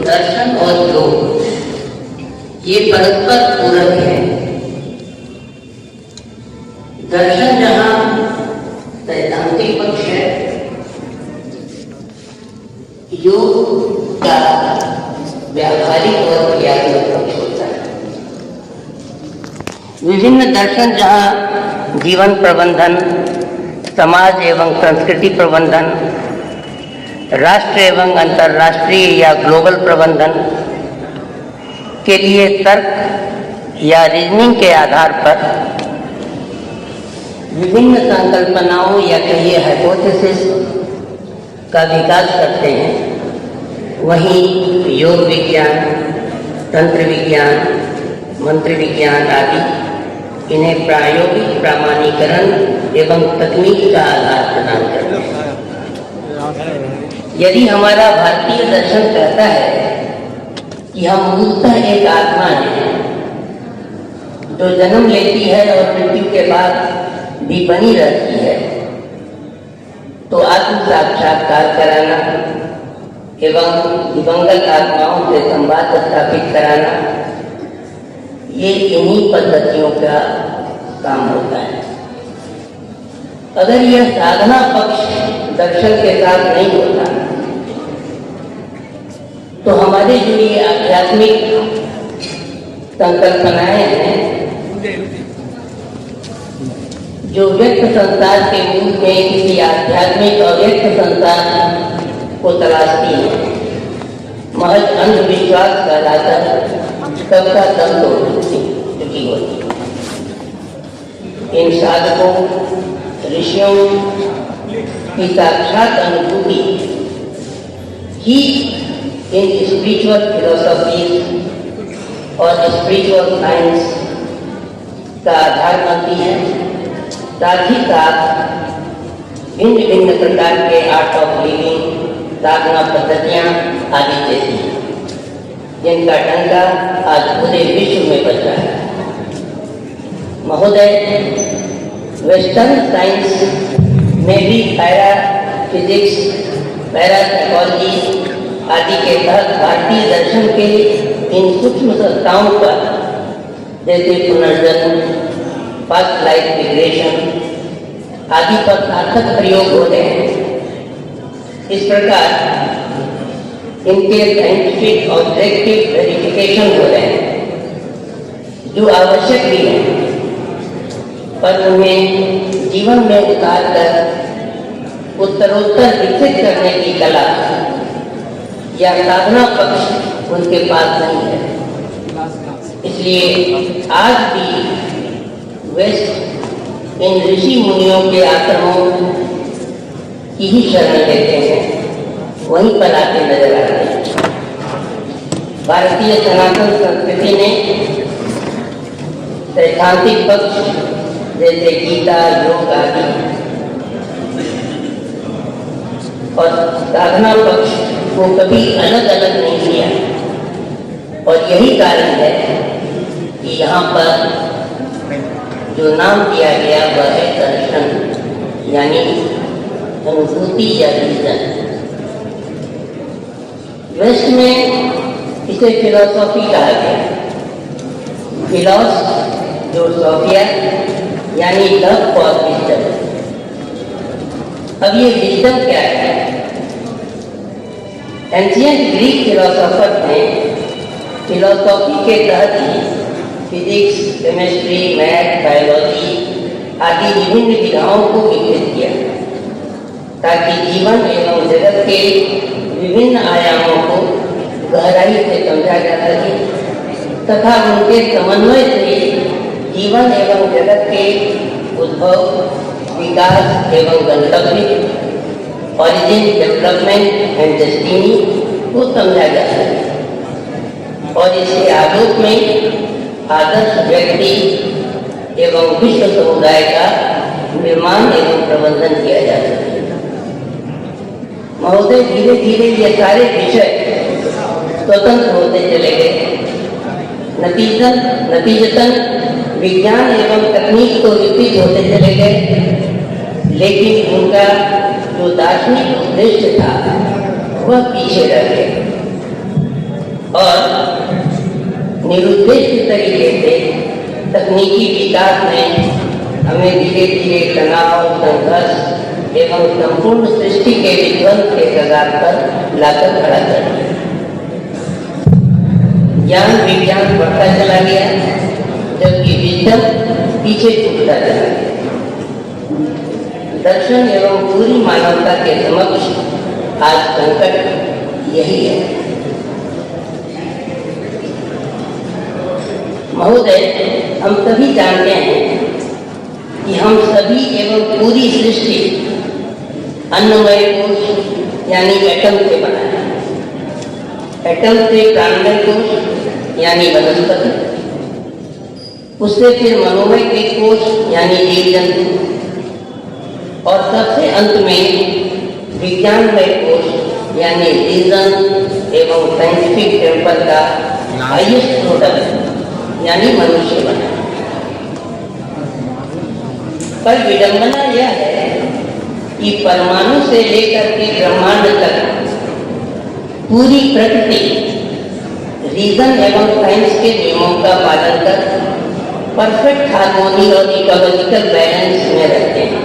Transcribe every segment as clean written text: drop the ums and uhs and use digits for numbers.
दर्शन और योग ये परस्पर पूरक है। दर्शन जहाँ सैद्धांतिक पक्ष है, योग का व्यावहारिक और क्रियात्मक पक्ष होता है। विभिन्न दर्शन जहाँ जीवन प्रबंधन, समाज एवं संस्कृति प्रबंधन, राष्ट्र एवं अंतर्राष्ट्रीय या ग्लोबल प्रबंधन के लिए तर्क या रीजनिंग के आधार पर विभिन्न संकल्पनाओं या कहिए हाइपोथेसिस का विकास करते हैं, वहीं योग विज्ञान, तंत्र विज्ञान, मंत्र विज्ञान आदि इन्हें प्रायोगिक प्रमाणीकरण एवं तकनीक का आधार प्रदान करते हैं। यदि हमारा भारतीय दर्शन कहता है कि हम मूलतः एक आत्मा हैं जो जन्म लेती है और मृत्यु के बाद भी बनी रहती है, तो आत्म साक्षात्कार कराना एवं दिवंगत आत्माओं से संवाद स्थापित कराना, ये इन्हीं पद्धतियों का काम होता है। अगर यह साधना पक्ष दर्शन के साथ नहीं होता तो हमारे जो ये आध्यात्मिक संकल्पनाएं हैं, जो व्यक्त संसार के मूल में किसी आध्यात्मिक अव्यक्त संसार को तलाशती है, महज अंधविश्वास का लाकर सबका दम तोड़ चुकी होती है। इन साधकों, ऋषियों की साक्षात अनुभूति ही इन स्पिरिचुअल फिलोसॉफी और स्पिरिचुअल साइंस का आधार बनती है। साथ ही साथ भिन्न भिन्न प्रकार के आर्ट ऑफ लिविंग, साधना पद्धतियाँ आदि जैसी, जिनका डंका आज पूरे विश्व में बज रहा है। महोदय, वेस्टर्न साइंस में भी पैरा फिजिक्स, पैरा साइकोलॉजी आदि के तहत भारतीय दर्शन के इन सूक्ष्म सत्ताओं पर, जैसे पुनर्जन्म, पास्ट लाइफ रिग्रेशन आदि पर सार्थक प्रयोग हो रहे हैं। इस प्रकार इनके साइंटिफिक ऑब्जेक्टिव वेरिफिकेशन हो रहे हैं, जो आवश्यक भी है, पर उन्हें जीवन में उतार कर उत्तरोत्तर विकसित करने की कला या साधना पक्ष उनके पास नहीं है। इसलिए आज भी वेस्ट इन ऋषि मुनियों के आश्रमों की ही शरण लेते हैं, वहीं पर आते नजर आते हैं। भारतीय सनातन संस्कृति ने सैद्धांतिक पक्ष जैसे गीता, योग आदि और साधना पक्ष को कभी अलग अलग नहीं किया, और यही कारण है कि यहाँ पर जो नाम दिया गया वह है दर्शन, यानी अनुभूति या विजन। वेस्ट में इसे फिलोसॉफी कहा गया। फिलॉस जो सोफिया यानी लव फॉर विजडम। अब ये विजडम क्या है? एंशिएंट ग्रीक फिलोसोफर ने फिलोसॉफी के तहत ही फिजिक्स, केमिस्ट्री, मैथ, बायोलॉजी आदि विभिन्न विधाओं को विकसित किया, ताकि जीवन एवं जगत के विभिन्न आयामों को गहराई से समझा जा सके तथा उनके समन्वय से जीवन एवं जगत के उद्भव, विकास एवं गंतव्य, ऑरिजिन, डेवलपमेंट एंड डेस्टिनी को समझा जा सके, और इसके आलोक में आदर्श व्यक्ति एवं विश्व समुदाय का निर्माण एवं प्रबंधन किया जा सके। महोदय, धीरे धीरे ये सारे विषय स्वतंत्र होते चले गए। नतीजतन विज्ञान एवं तकनीक तो विकसित होते चले गए, लेकिन उनका जो दार्शनिक उद्देश्य था वह पीछे रह गया। और निरुद्देश्य तरीके से तकनीकी विकास ने हमें धीरे धीरे तनाव, संघर्ष एवं संपूर्ण सृष्टि के विध्वंस के कगार पर लाकर खड़ा कर दिया। ज्ञान विज्ञान बढ़ता चला गया, जबकि विज्ञान पीछे छूटता चला गया। दर्शन एवं पूरी मानवता के समक्ष आज संकट यही है। महोदय, हम सभी जानते हैं कि हम सभी एवं पूरी सृष्टि अन्नमय कोश यानी एटम से बना है। एटम से प्राणमय कोश यानी वनस्पति, उससे फिर मनोमय के कोश यानी जीव जंतु, और सबसे अंत में विज्ञानमय कोश यानी रीजन एवं साइंटिफिक टेम्पर का हाईएस्ट प्रोडक्ट यानी मनुष्य बना। पर विडंबना यह है कि परमाणु से लेकर के ब्रह्मांड तक पूरी प्रकृति रीजन एवं साइंस के नियमों का पालन कर परफेक्ट हार्मोनी और इकोलॉजिकल बैलेंस में रहते हैं।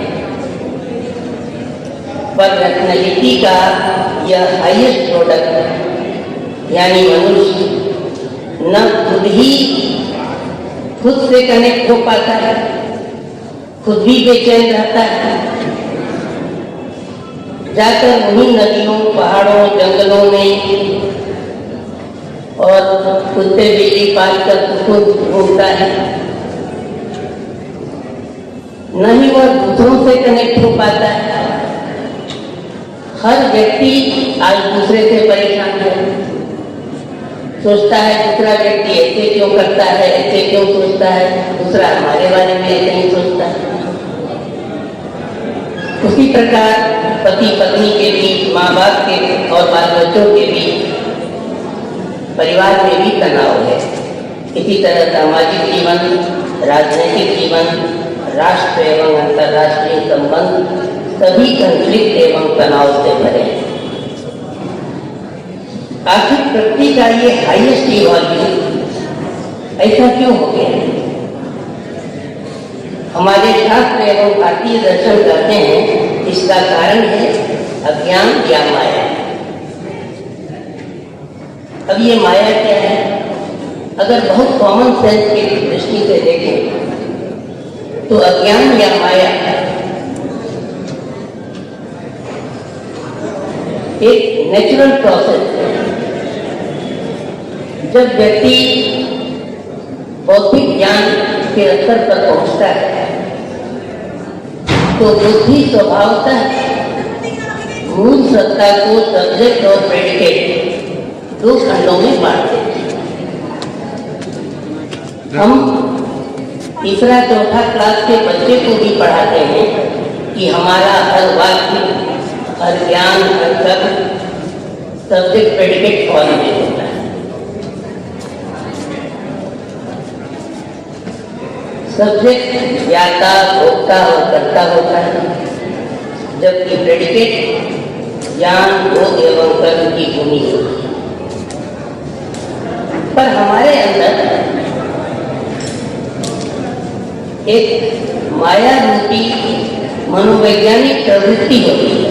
पर रैशनैलिटी का यह हाईएस्ट प्रोडक्ट यानी मनुष्य न खुद से कनेक्ट हो पाता है, खुद भी बेचैन रहता है, जाकर वहीं नदियों, पहाड़ों, जंगलों में और कुत्ते बिल्ली पालकर खुद घूमता है। न ही वह दूसरों से कनेक्ट हो पाता है। हर व्यक्ति आज दूसरे से परेशान है, सोचता है दूसरा व्यक्ति ऐसे क्यों करता है, ऐसे क्यों सोचता है, दूसरा हमारे बारे में ऐसे ही सोचता है। उसी प्रकार पति पत्नी के बीच, माँ बाप के और बाल बच्चों के बीच, परिवार में भी तनाव है। इसी तरह सामाजिक जीवन, राजनीतिक जीवन, राष्ट्र एवं अंतर्राष्ट्रीय संबंध सभी कंफ्लिक्ट एवं तनाव से भरे हैं। आखिर प्रकृति का ये हाईएस्ट इवॉल्यूशन ऐसा क्यों हो गया? हमारे शास्त्र एवं भारतीय दर्शन कहते हैं इसका कारण है अज्ञान या माया। अब ये माया क्या है? अगर बहुत कॉमन सेंस की दृष्टि से देखें तो अज्ञान या माया एक नेचुरल प्रोसेस है। जब व्यक्ति बौद्धिक ज्ञान के स्तर पर पहुंचता है तो बुद्धि स्वभावतः मूल सत्ता को सब्जेक्ट और प्रेडिकेट दो खंडों में बांट देती है। हम तीसरा चौथा क्लास के बच्चे को भी पढ़ाते हैं कि हमारा हर वाक्य, हर ज्ञान, हर शब्द सब्जेक्ट प्रेडिकेट फॉर्म में होता है। सब्जेक्ट ज्ञाता, भोक्ता और कर्ता होता है, जबकि प्रेडिकेट ज्ञान, भोग एवं कर्म की भूमि होती है। पर हमारे अंदर एक माया रूपी मनोवैज्ञानिक प्रवृत्ति होती है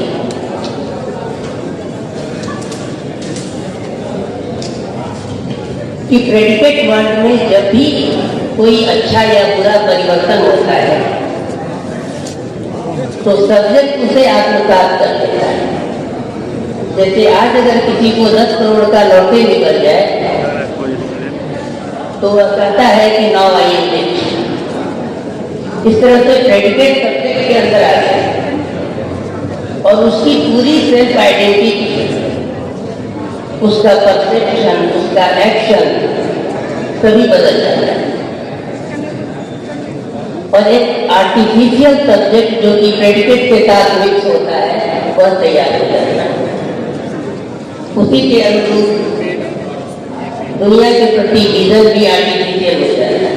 कि प्रेडिकेट वर्ल्ड में जब भी कोई अच्छा या बुरा परिवर्तन होता है तो सब्जेक्ट उसे आत्मसात कर लेता है। जैसे आज अगर किसी को 10 करोड़ का लॉटरी निकल जाए तो वह कहता है कि नाउ आई एम रिच। इस तरह से प्रेडिकेट सब्जेक्ट के अंदर आ गया और उसकी पूरी सेल्फ आइडेंटिटी, उसका परसेप्शन, उसका एक्शन सभी बदल जाता है। और एक आर्टिफिशियल सब्जेक्ट जो कि प्रेडिकेट के साथ मिक्स होता है वह तैयार हो जाता है। उसी के अनुरूप दुनिया के प्रति विजन भी आर्टिफिशियल हो जाता है।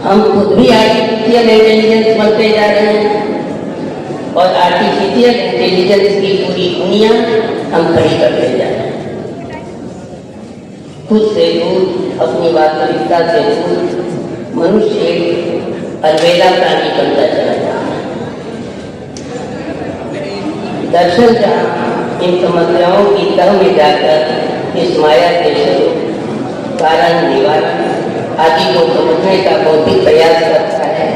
हम खुद भी आर्टिफिशियल इंटेलिजेंस बनते जा रहे हैं और आर्टिफिशियल इंटेलिजेंस की पूरी दुनिया हम खड़ी करते जा रहे हैं। खुद से दूर, अपनी वास्तविकता से दूर मनुष्य अलबेला प्राणी बनता चला जाता है। दर्शन जहाँ इन समस्याओं की तह में जाकर इस माया के स्वरूप, कारण, निवारण आदि को समझने का बौद्धिक प्रयास करता है।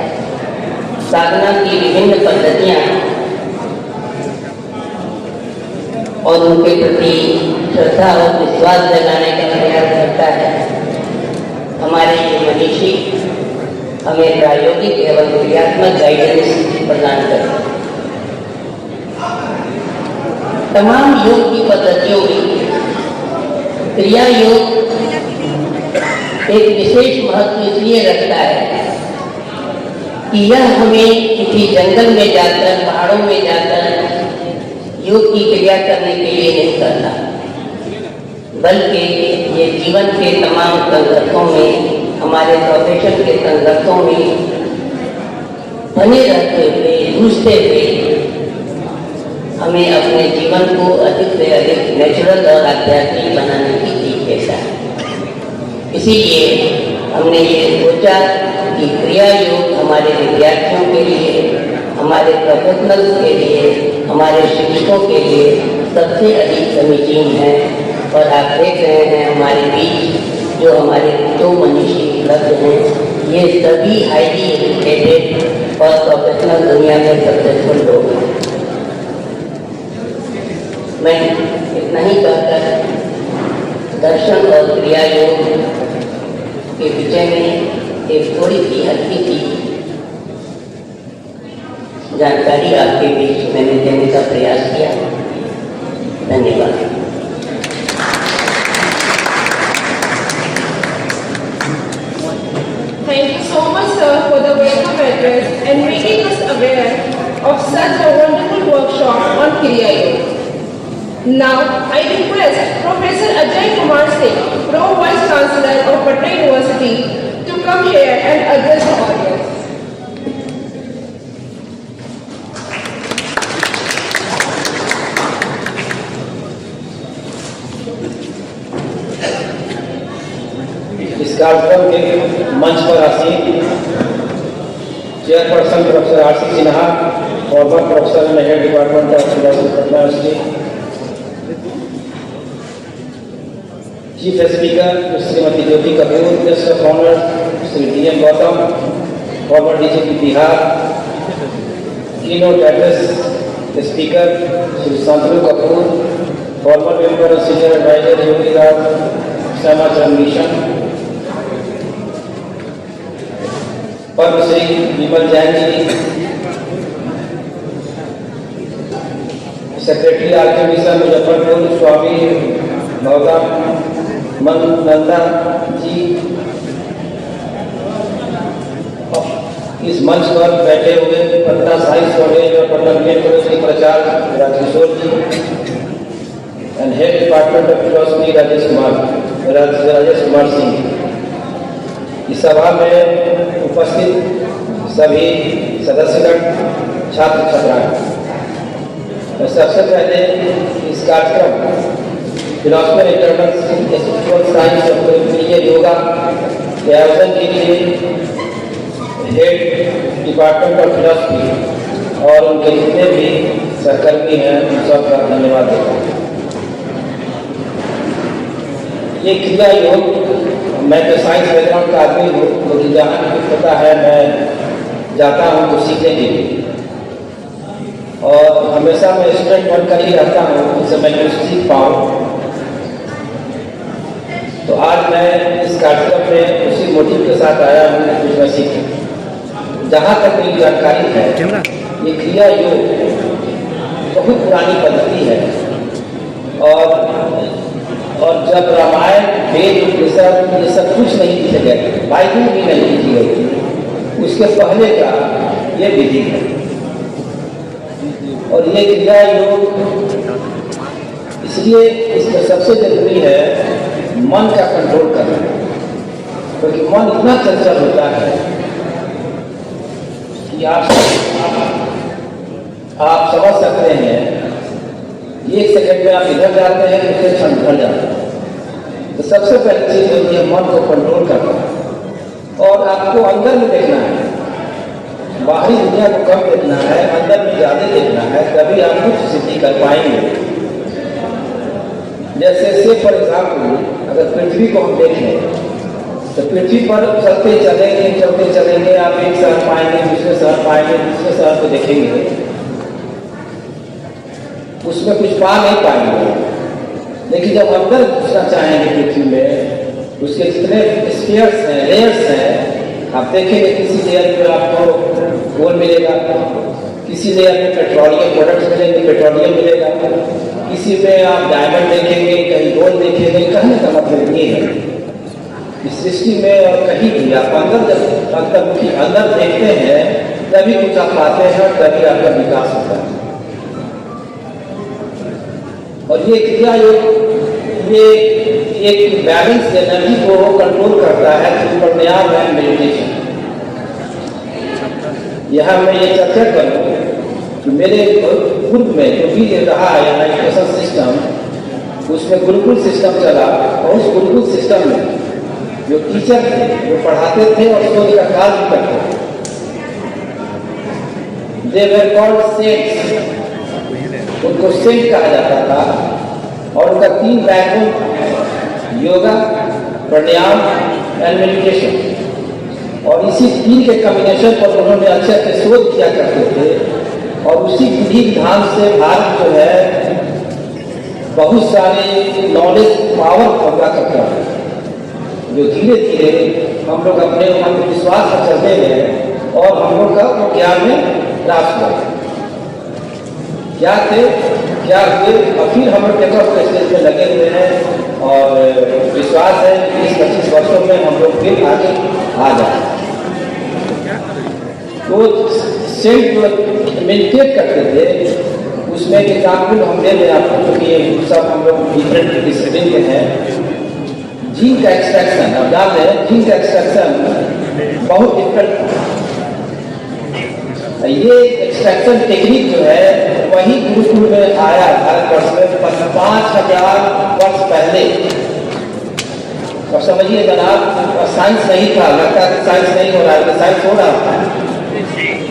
साधना की विभिन्न पद्धतियाँ और उनके प्रति श्रद्धा और विश्वास जगाने का प्रयास करता है। हमारे ये मनीषी हमें प्रायोगिक एवं क्रियात्मक गाइडेंस प्रदान करते हैं। तमाम योग की पद्धतियों में क्रिया योग एक विशेष महत्व इसलिए रखता है कि यह हमें किसी जंगल में जाकर, पहाड़ों में जाकर योग की क्रिया करने के लिए नहीं करता, बल्कि ये जीवन के तमाम संघर्षों में, हमारे प्रोफेशन के संघर्षों में बने रहते हुए, जूझते हुए हमें अपने जीवन को अधिक से अधिक नेचुरल और आध्यात्मिक बनाने की सीख देता है। इसीलिए हमने ये सोचा कि क्रिया योग हमारे विद्यार्थियों के लिए, हमारे प्रोफेशनल्स के लिए, हमारे शिक्षकों के लिए सबसे अधिक समीचीन है। और आप देख रहे हैं हमारे बीच जो हमारे दो मनीषी उपलब्ध हैं, ये सभी हाईली एजुकेटेड और प्रोफेशनल दुनिया में सक्सेसफुल लोग हैं। मैं इतना ही कहकर दर्शन और क्रिया योग के विषय में एक थोड़ी सी हल्की सी जानकारी आपके बीच मैंने देने का प्रयास किया। धन्यवाद। Thank you so much, sir, for the welcome address and making us aware of such a wonderful workshop on Kriya Yoga. Now, I request Professor Ajay Kumar Singh, Pro Vice Chancellor of Patna University, to come here and address the audience. इस कार्यक्रम के मंच पर आसीन chairperson professor R C. Sinha, former professor and head department of philosophy Patna university, chief speaker Shrimati Jyoti Kapoor, guest of honour Shri D M. Gautam, former DGP Bihar, keynote address speaker Shri Shantanu Kapoor, former member और senior advisor Yogi Raj Shyamacharan mission, Padmashri Vimal Jain ji, secretary R K mission Muzaffarpur Swami Bhavatananda जी, इस मंच पर बैठे हुए Patna science college और Patna BEd college के प्राचार्य Rajkishore ji and head department of philosophy Rajesh Kumar Singh, इस सभा में उपस्थित सभी सदस्यगण, छात्र छात्राएं, मैं सबसे पहले इस कार्यक्रम फिलोसफी इंटरनेशनल साइंस और क्रिया योगा के आयोजन के लिए हेड डिपार्टमेंट ऑफ फिलोसफी और उनके जितने भी सहकर्मी हैं उन सबका धन्यवाद देता हूँ। ये क्रिया योग, मैं तो साइंस बैकग्राउंड का आदमी हूँ, मुझे जहाँ भी पता है मैं जाता हूँ तो सीखने के लिए, और हमेशा मैं स्टूडेंट बनकर ही रहता हूँ जिससे मैं कुछ सीख पाऊँ। तो आज मैं इस कार्यक्रम में उसी मोटिव के साथ आया हूँ कुछ मैं सीखूँ। जहाँ तक मेरी जानकारी है, ये क्रिया योग बहुत पुरानी पद्धति है, और जब रामायण, वेद, उपनिषद ये सब कुछ नहीं लिखे गए, बाइबल भी नहीं लिखी गई, उसके पहले का ये विधि है। और ये क्रिया योग इसलिए इसमें सबसे जरूरी है मन का कंट्रोल करना, क्योंकि मन इतना चंचल होता है कि आप समझ सकते हैं, एक सेकंड में आप इधर जाते हैं, दूसरे क्षण उधर जाते हैं। तो सबसे पहली चीज होती है मन को कंट्रोल करना और आपको अंदर में देखना है, बाहरी दुनिया को कम देखना है, अंदर में ज्यादा देखना है, तभी आप कुछ सिद्धि कर पाएंगे। जैसे से फॉर एग्जाम्पल अगर पृथ्वी को हम देखें तो पृथ्वी पर चलते चलेंगे आप एक शहर पाएंगे, दूसरे शहर पाएंगे, दूसरे शहर को देखेंगे, उसमें कुछ पा नहीं पाएंगे। लेकिन जब अंदर घुसना चाहेंगे पृथ्वी में, उसके जितने स्फीयर्स हैं, लेयर्स हैं, आप देखेंगे किसी लेयर में आपको गोल्ड मिलेगा, किसी लेयर में पेट्रोलियम प्रोडक्ट्स मिलेंगे, पेट्रोलियम मिलेगा, किसी में आप डायमंड देखेंगे, कहीं गोल्ड देखेंगे। कहने का मतलब ये है इस सृष्टि में और कहीं भी आप अंदर देखते हैं तभी कुछ आप पाते हैं और तभी आपका विकास होता है। और ये क्रिया ये एक बैलेंस एनर्जी को कंट्रोल करता है थ्रू प्राणायाम एंड मेडिटेशन। यहाँ मैं ये चर्चा करूँ कि मेरे पूर्व में जो भी रहा है यहाँ एजुकेशन सिस्टम, उसमें गुरुकुल सिस्टम चला और उस गुरुकुल सिस्टम में जो टीचर थे जो पढ़ाते थे और शोध का कार्य भी करते थे, दे वर कॉल्ड सेंट्स, उनको सेंट कहा जाता था। और उनका 3 backbone yoga, pranayama and meditation, और इसी 3 के कॉम्बिनेशन पर उन्होंने अच्छे अच्छे शोध किया करते थे। और उसी विधि विधान से भारत जो है बहुत सारे नॉलेज पावर पैदा करता है, जो धीरे धीरे हम लोग अपने विश्वास पर चलते गए और हम लोग का वो ज्ञान में प्राप्त हुआ। क्या थे, क्या हुए, और फिर हम लोग डेवलप स्टेज में लगे हुए हैं और विश्वास है कि 20-25 वर्षों में हम लोग फिर आगे आ जाए। तो सेंट जो मेडिटेट करते थे उसमें एग्जाम्पल हम दे दें आपको, क्योंकि ये सब हम लोग डिफरेंट डिसिप्लिन के हैं। जिंक का एक्सट्रैक्शन, आप जानते हैं जिंक का एक्सट्रैक्शन बहुत डिफिकल्ट था। ये एक्सट्रैक्शन टेक्निक जो है वही गुरुकुल में आया भारतवर्ष में 5000 वर्ष पहले। अब समझिए जनाब, साइंस नहीं था, लगता है साइंस नहीं हो रहा है, साइंस हो रहा था,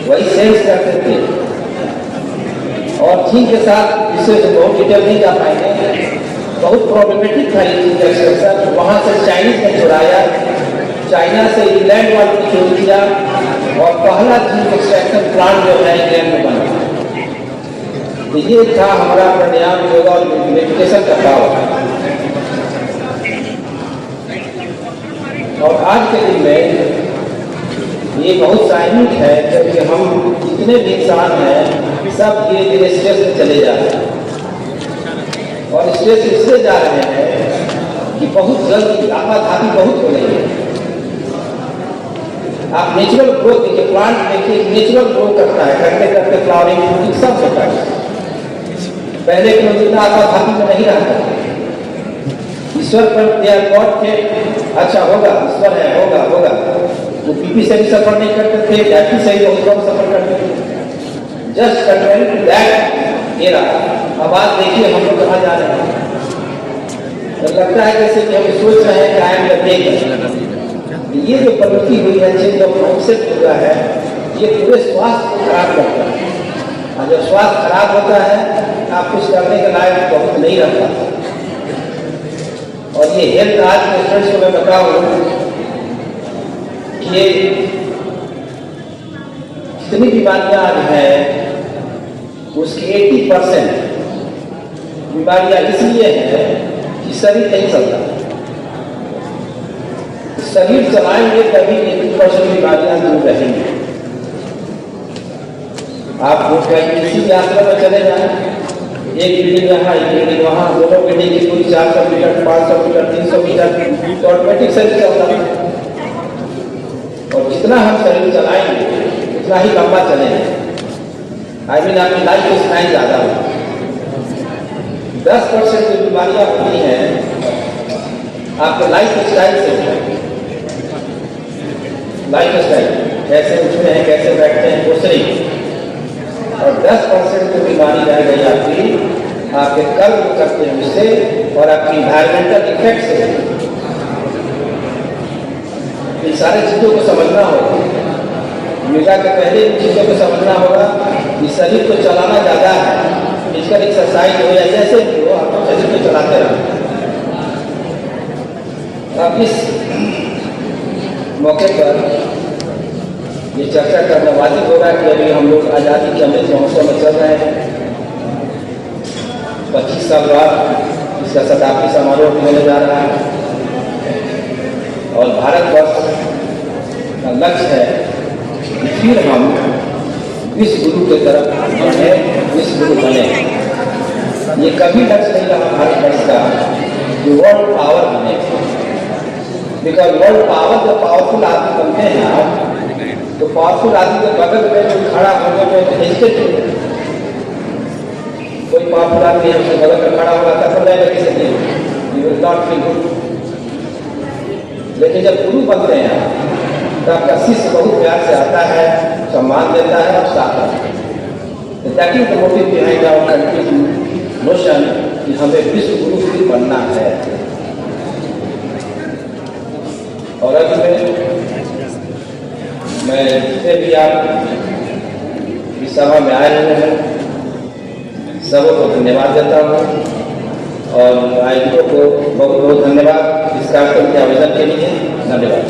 वही सेंस करते थे। और जिंक के साथ इससे तो बहुत डिटेल नहीं जा पाएंगे, बहुत प्रॉब्लमेटिक था ये जिंक एक्सट्रैक्शन। वहाँ से चाइनीज ने छुड़ाया, चाइना से इंग्लैंड वालों ने शुरू किया और पहला जिंक एक्सट्रैक्शन प्लांट जो है इंग्लैंड में बना। तो ये था हमारा प्राणायाम, योगा और मेडिटेशन का पावर। और आज के दिन में ये बहुत साइनिक है, क्योंकि हम जितने भी इंसान हैं सब धीरे धीरे स्ट्रेस में चले जा रहे हैं। और स्ट्रेस इससे जा रहे हैं कि बहुत जल्दी आपाधापी बहुत हो रही है। आप नेचुरल ग्रोथ देखिए, प्लांट देखिए नेचुरल ग्रो करता है, करते करते फ्लावरिंग फ्रूटिंग सब होता है। पहले के लोग इतना आपाधापी में नहीं रहता था। ईश्वर पर देयर गॉड थे, अच्छा होगा, ईश्वर है, होगा होगा। वो बीपी से भी सफर नहीं करते थे, डायबिटीज से भी बहुत कम सफर करते थे। Just control to that era. अब आप देखिए हम लोग कहाँ जा रहे हैं। तो लगता है जैसे कि हम सोच रहे हैं कि आई एम द टेकर। ये जो प्रवृत्ति हुई है, जो कॉन्सेप्ट हुआ है, ये पूरे स्वास्थ्य को खराब करता है। और जब स्वास्थ्य खराब होता है आप कुछ करने के लायक बहुत नहीं रहता। और ये हेल्थ आज के स्टूडेंट्स को मैं बताऊँ कि जितनी बीमारियां आज हैं उसकी 80% बीमारियां इसलिए हैं कि शरीर नहीं चलता। शरीर चलाएंगे तभी 80% बीमारियां दूर रहेंगी। आप किसी भी यात्रा में चले जाएं, एक बिल्डिंग यहाँ, एक बिल्डिंग वहाँ, दोनों बिल्डिंग की पूरी 400 मीटर, 500 मीटर, 300 मीटर, तो ऑटोमेटिक शरीर चलता है। और जितना हम शरीर चलाएंगे उतना ही लंबा चलेंगे। आई मीन आपकी लाइफ स्टाइल ज़्यादा होगी। 10% जो बीमारियाँ होती हैं आपके लाइफ स्टाइल से होती है। लाइफ स्टाइल कैसे उठते हैं, कैसे बैठते हैं, वो सही। और 10% जो बीमारी रह गई आपकी, आपके कर्म करते हैं उससे और आपकी इन्वायरमेंटल इफेक्ट से। इन सारी चीज़ों को समझना होगा। योगा के पहले इन चीज़ों को समझना होगा कि शरीर को चलाना ज़्यादा है, फिजिकल एक्सरसाइज हो या जैसे भी हो, आपको शरीर को चलाते रहना। अब इस मौके पर ये चर्चा करना वाजिब होगा कि अभी हम लोग आज़ादी के अमृत महोत्सव में चल रहे हैं। 25 साल बाद इसका शताब्दी समारोह होने जा रहा है और भारतवर्ष का लक्ष्य है कि फिर हम विश्व गुरु की तरफ हमें विश्व गुरु बने। ये कभी लक्ष्य नहीं रहा भारतवर्ष का कि वर्ल्ड पावर बने, बिकॉज वर्ल्ड पावर जब पावरफुल आदमी बनते हैं आप, तो पावरफुल आदमी के बगल में जो खड़ा होने में हेजिटेट, कोई पावरफुल आदमी है उसके बगल में खड़ा होगा तब नहीं लगी सकती, you will not feel good. लेकिन जब गुरु बनते हैं तो आपका शिष्य बहुत प्यार से आता है, सम्मान देता है और साथ आता है। That is the motive behind our country's notion कि हमें विश्व गुरु भी बनना है। और अब मैं जितने भी आप इस सभा में आए हुए हैं सबको धन्यवाद देता हूँ और आयोजकों को बहुत बहुत धन्यवाद इस कार्यक्रम के आयोजन के लिए। धन्यवाद।